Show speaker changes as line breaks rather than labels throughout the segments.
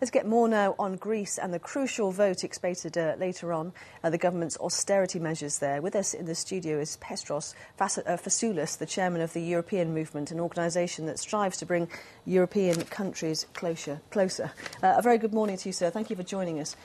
Let's get more now on Greece and the crucial vote expected later on, the government's austerity measures there. With us in the studio is PETROS Fassoulas, the chairman of the European Movement, an organisation that strives to bring European countries closer. A very good morning to you, sir. Thank you for joining us.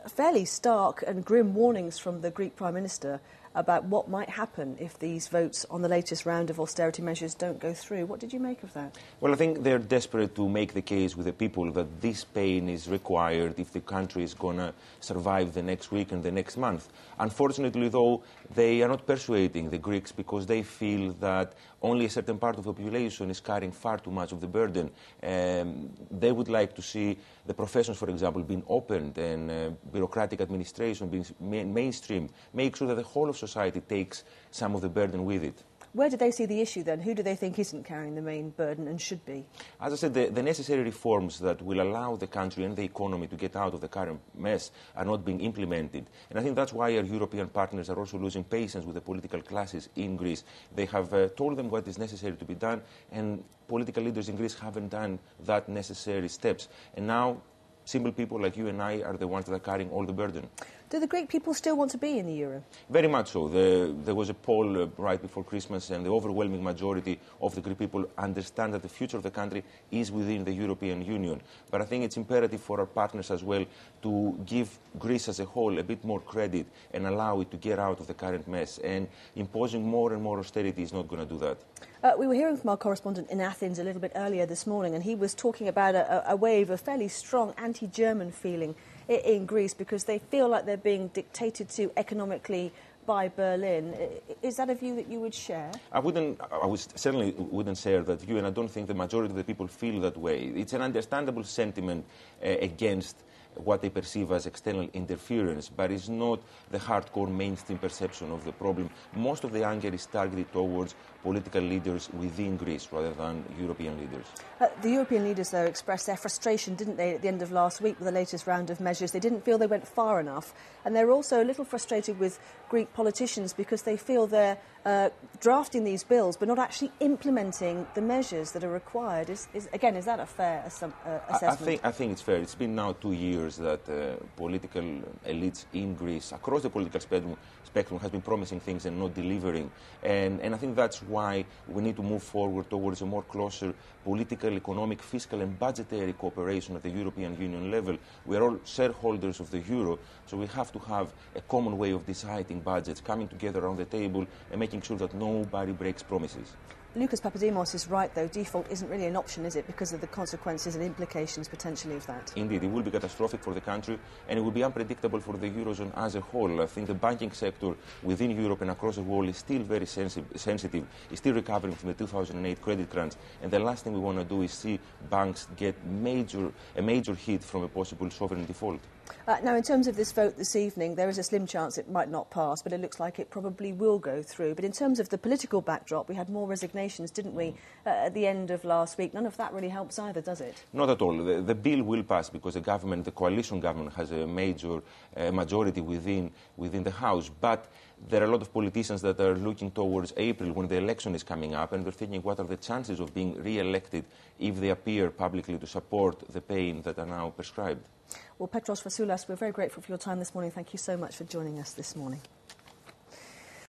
Fairly stark and grim warnings from the Greek Prime Minister about what might happen if these votes on the latest round of austerity measures don't go through. What did you make of that?
Well, I think they're desperate to make the case with the people that this pain is required if the country is going to survive the next week and the next month. Unfortunately, though, they are not persuading the Greeks because they feel that only a certain part of the population is carrying far too much of the burden. They would like to see the professions, for example, being opened and bureaucratic administration being mainstreamed, make sure that the whole of society takes some of the burden with it.
Where do they see the issue then? Who do they think isn't carrying the main burden and should be?
As I said, the necessary reforms that will allow the country and the economy to get out of the current mess are not being implemented. And I think that's why our European partners are also losing patience with the political classes in Greece. They have told them what is necessary to be done, and political leaders in Greece haven't done that necessary steps. And now, simple people like you and I are the ones that are carrying all the burden.
Do the Greek people still want to be in the euro?
Very much so. There was a poll right before Christmas, and the overwhelming majority of the Greek people understand that the future of the country is within the European Union. But I think it's imperative for our partners as well to give Greece as a whole a bit more credit and allow it to get out of the current mess. And imposing more and more austerity is not going to do that.
We were hearing from our correspondent in Athens a little bit earlier this morning, and he was talking about a wave of fairly strong anti-German feeling in Greece because they feel like they're being dictated to economically by Berlin. Is that a view that you would share? I
certainly wouldn't share that view, and I don't think the majority of the people feel that way. It's an understandable sentiment against what they perceive as external interference, but it's not the hardcore mainstream perception of the problem. Most of the anger is targeted towards political leaders within Greece rather than European leaders.
The European leaders, though, expressed their frustration, didn't they, at the end of last week with the latest round of measures? They didn't feel they went far enough, and they're also a little frustrated with Greek politicians because they feel they're drafting these bills but not actually implementing the measures that are required. Is that a fair assessment?
I think it's fair. It's been now 2 years that political elites in Greece, across the political spectrum, has been promising things and not delivering. And I think that's why we need to move forward towards a more closer political, economic, fiscal and budgetary cooperation at the European Union level. We are all shareholders of the euro, so we have to have a common way of deciding budgets, coming together around the table and making sure that nobody breaks promises.
Lucas Papademos is right, though. Default isn't really an option, is it, because of the consequences and implications potentially of that?
Indeed, it will be catastrophic for the country and it will be unpredictable for the Eurozone as a whole. I think the banking sector within Europe and across the world is still very sensitive, is still recovering from the 2008 credit crunch, and the last thing we want to do is see banks get a major hit from a possible sovereign default.
Now, in terms of this vote this evening, there is a slim chance it might not pass, but it looks like it probably will go through. But in terms of the political backdrop, we had more resignations, didn't we, at the end of last week? None of that really helps either, does it?
Not at all. The bill will pass because the coalition government, has a major majority within the House. But there are a lot of politicians that are looking towards April when the election is coming up, and they're thinking what are the chances of being re-elected if they appear publicly to support the pain that are now prescribed.
Well, PETROS Fassoulas, we're very grateful for your time this morning. Thank you so much for joining us this morning.